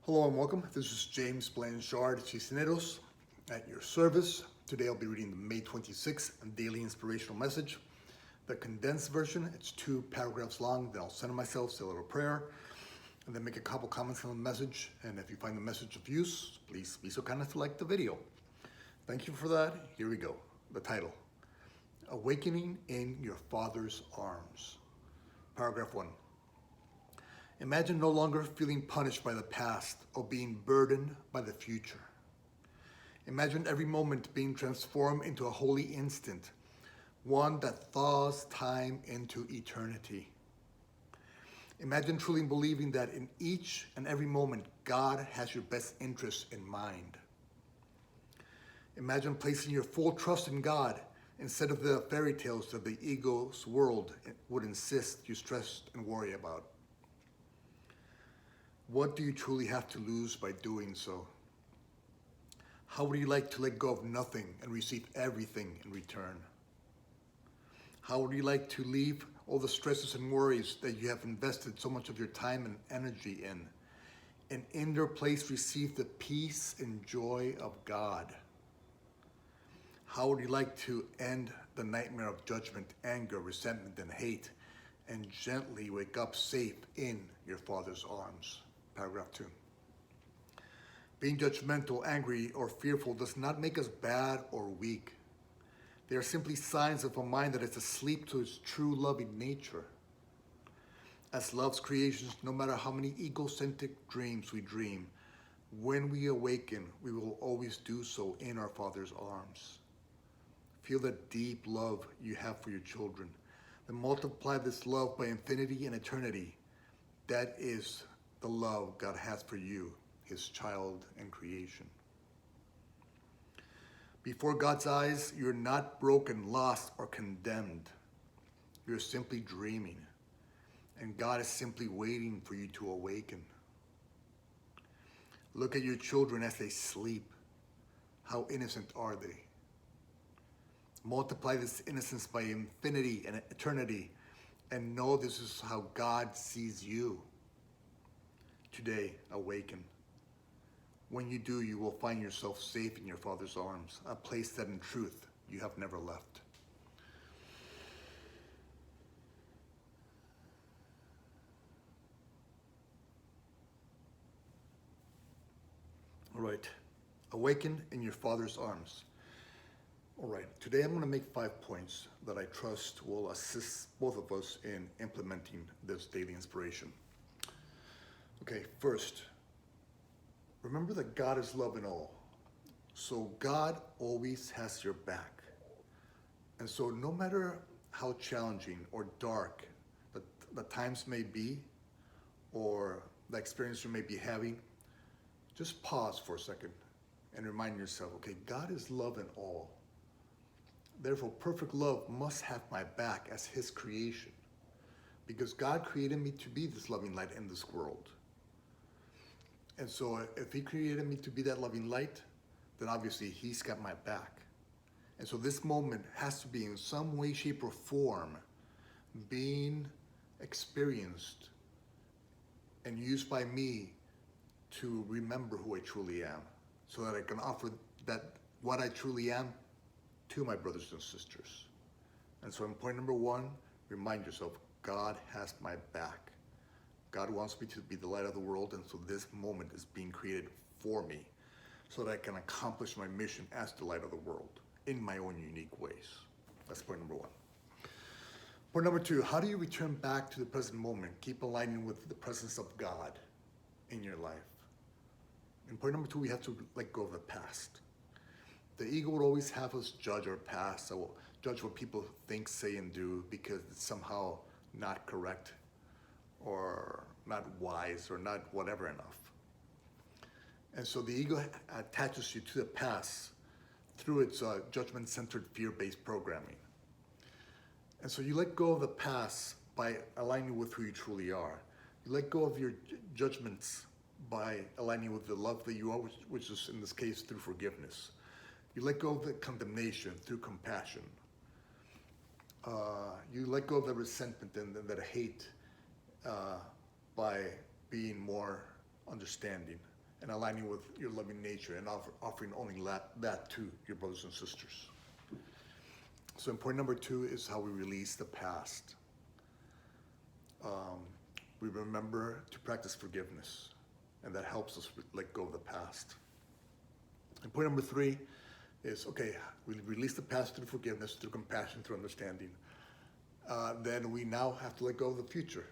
Hello and welcome. This is James Blanchard Cisneros at your service. Today I'll be reading the May 26th Daily Inspirational Message. The condensed version, it's 2 paragraphs long. Then I'll center myself, say a little prayer, and then make a couple comments on the message. And if you find the message of use, please be so kind as to like the video. Thank you for that. Here we go. The title, Awakening in Your Father's Arms. Paragraph 1. Imagine no longer feeling punished by the past or being burdened by the future. Imagine every moment being transformed into a holy instant, one that thaws time into eternity. Imagine truly believing that in each and every moment, God has your best interests in mind. Imagine placing your full trust in God instead of the fairy tales that the ego's world would insist you stress and worry about. What do you truly have to lose by doing so? How would you like to let go of nothing and receive everything in return? How would you like to leave all the stresses and worries that you have invested so much of your time and energy in, and in their place receive the peace and joy of God? How would you like to end the nightmare of judgment, anger, resentment, and hate, and gently wake up safe in your Father's arms? Paragraph 2. Being judgmental, angry, or fearful does not make us bad or weak. They are simply signs of a mind that is asleep to its true loving nature. As love's creations, no matter how many egocentric dreams we dream, when we awaken, we will always do so in our Father's arms. Feel the deep love you have for your children. Then multiply this love by infinity and eternity. That is the love God has for you, His child and creation. Before God's eyes, you're not broken, lost, or condemned. You're simply dreaming, and God is simply waiting for you to awaken. Look at your children as they sleep. How innocent are they? Multiply this innocence by infinity and eternity, and know this is how God sees you. Today, awaken. When you do, you will find yourself safe in your Father's arms, a place that in truth you have never left. All right, awaken in your Father's arms. All right, today I'm going to make 5 points that I trust will assist both of us in implementing this daily inspiration. Okay, first, remember that God is love in all. So God always has your back. And so no matter how challenging or dark the times may be, or the experience you may be having, just pause for a second and remind yourself, okay, God is love in all. Therefore, perfect love must have my back as His creation, because God created me to be this loving light in this world. And so if He created me to be that loving light, then obviously He's got my back. And so this moment has to be in some way, shape, or form being experienced and used by me to remember who I truly am, so that I can offer that what I truly am to my brothers and sisters. And so in point number 1, remind yourself, God has my back. God wants me to be the light of the world, and so this moment is being created for me so that I can accomplish my mission as the light of the world in my own unique ways. That's point number 1. Point number 2, how do you return back to the present moment? Keep aligning with the presence of God in your life. And point number 2, we have to let go of the past. The ego would always have us judge our past, so judge what people think, say, and do because it's somehow not correct, or not wise, or not whatever enough. And so the ego attaches you to the past through its judgment-centered, fear-based programming. And so you let go of the past by aligning with who you truly are. You let go of your judgments by aligning with the love that you are, which is in this case through forgiveness. You let go of the condemnation through compassion. You let go of the resentment and that hate by being more understanding. and aligning with your loving nature and offering only that to your brothers and sisters. So point number 2 is how we release the past. We remember to practice forgiveness, and that helps us let go of the past. And point number 3 is, okay, we release the past through forgiveness, through compassion, through understanding. Then we now have to let go of the future.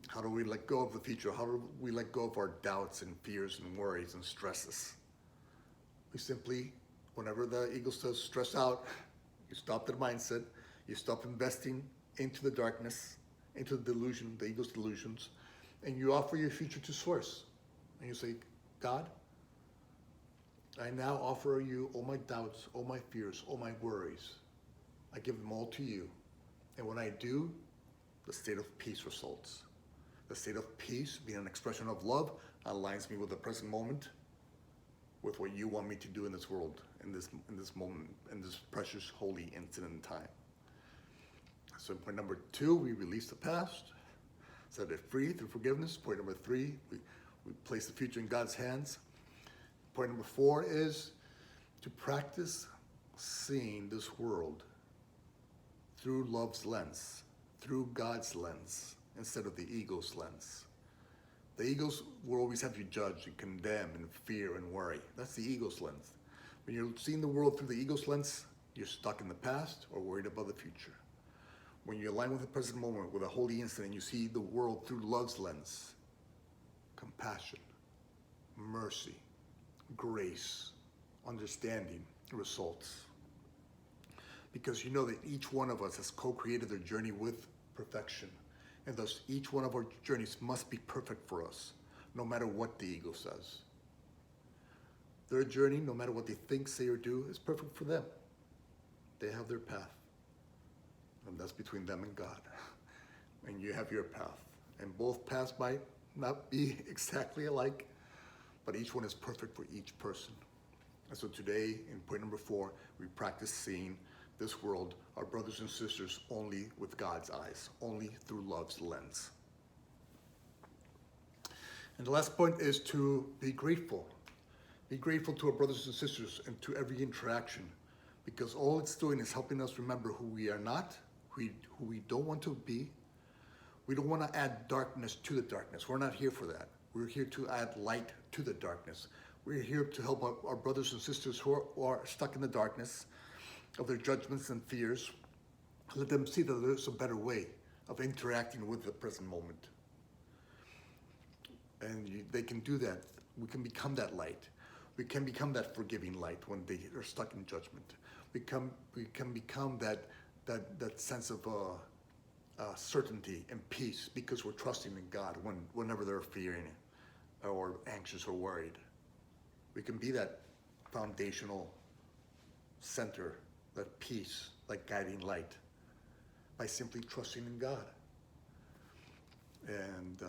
How do we let go of the future? How do we let go of our doubts and fears and worries and stresses? We simply, whenever the ego says stress out, you stop the mindset, you stop investing into the darkness, into the delusion, the ego's delusions, and you offer your future to Source. And you say, God, I now offer you all my doubts, all my fears, all my worries. I give them all to you. And when I do, the state of peace results. The state of peace, being an expression of love, aligns me with the present moment, with what you want me to do in this world, in this moment, in this precious, holy instant in time. So point number 2, we release the past, set it free through forgiveness. Point number 3, we place the future in God's hands. Point number 4 is to practice seeing this world through love's lens, through God's lens, instead of the ego's lens. The ego's will always have you judge and condemn and fear and worry. That's the ego's lens. When you're seeing the world through the ego's lens, you're stuck in the past or worried about the future. When you align with the present moment, with a holy instant, and you see the world through love's lens, compassion, mercy, grace, understanding results. Because you know that each one of us has co-created their journey with perfection. And thus each one of our journeys must be perfect for us, no matter what the ego says. Their journey, no matter what they think, say, or do, is perfect for them. They have their path. And that's between them and God. And you have your path. And both paths might not be exactly alike, but each one is perfect for each person. And so today, in point number 4, we practice seeing this world, our brothers and sisters, only with God's eyes, only through love's lens. And the last point is to be grateful. Be grateful to our brothers and sisters and to every interaction, because all it's doing is helping us remember who we are not, who we don't want to be. We don't want to add darkness to the darkness. We're not here for that. We're here to add light to the darkness. We're here to help our brothers and sisters who are stuck in the darkness of their judgments and fears. Let them see that there's a better way of interacting with the present moment. And they can do that. We can become that light. We can become that forgiving light when they are stuck in judgment. We can become that sense of certainty and peace because we're trusting in God whenever they're fearing or anxious or worried. We can be that foundational center, that peace, that guiding light, by simply trusting in God. And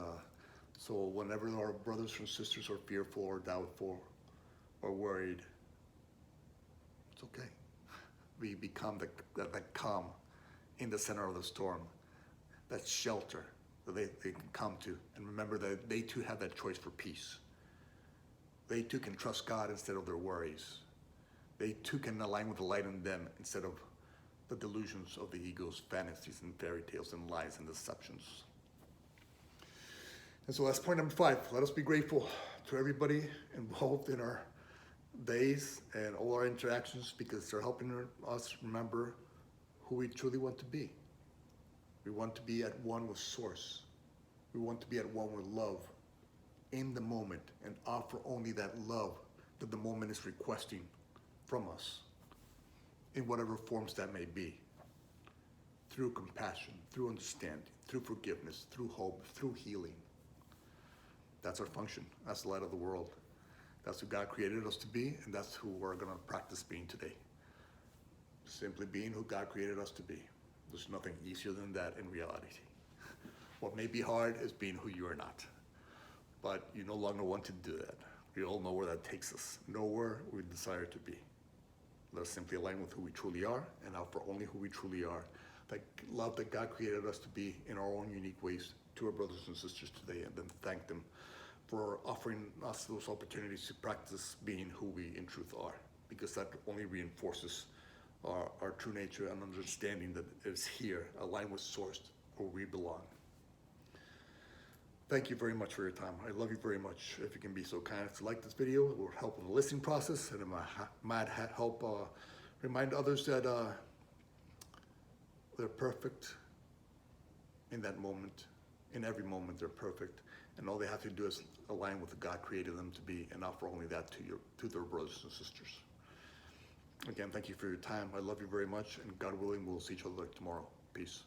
so whenever our brothers and sisters are fearful or doubtful or worried, it's okay. We become that calm in the center of the storm, that shelter that they can come to, and remember that they too have that choice for peace. They too can trust God instead of their worries. They too can align with the light in them instead of the delusions of the ego's fantasies and fairy tales and lies and deceptions. And so that's point number 5. Let us be grateful to everybody involved in our days and all our interactions, because they're helping us remember who we truly want to be. We want to be at one with Source. We want to be at one with love in the moment and offer only that love that the moment is requesting from us in whatever forms that may be. Through compassion, through understanding, through forgiveness, through hope, through healing. That's our function. That's the light of the world. That's who God created us to be, and that's who we're going to practice being today. Simply being who God created us to be. There's nothing easier than that in reality. What may be hard is being who you are not. But you no longer want to do that. We all know where that takes us. Nowhere we desire to be. Let us simply align with who we truly are and offer only who we truly are. That love that God created us to be in our own unique ways to our brothers and sisters today, and then thank them for offering us those opportunities to practice being who we in truth are, because that only reinforces our true nature and understanding that it's here, aligned with source, where we belong. Thank you very much for your time. I love you very much. If you can be so kind as to like this video, it will help with the listening process, and it might help remind others that they're perfect in that moment. In every moment, they're perfect, and all they have to do is align with what God created them to be, and offer only that to their brothers and sisters. Again, thank you for your time. I love you very much, and God willing, we'll see each other tomorrow. Peace.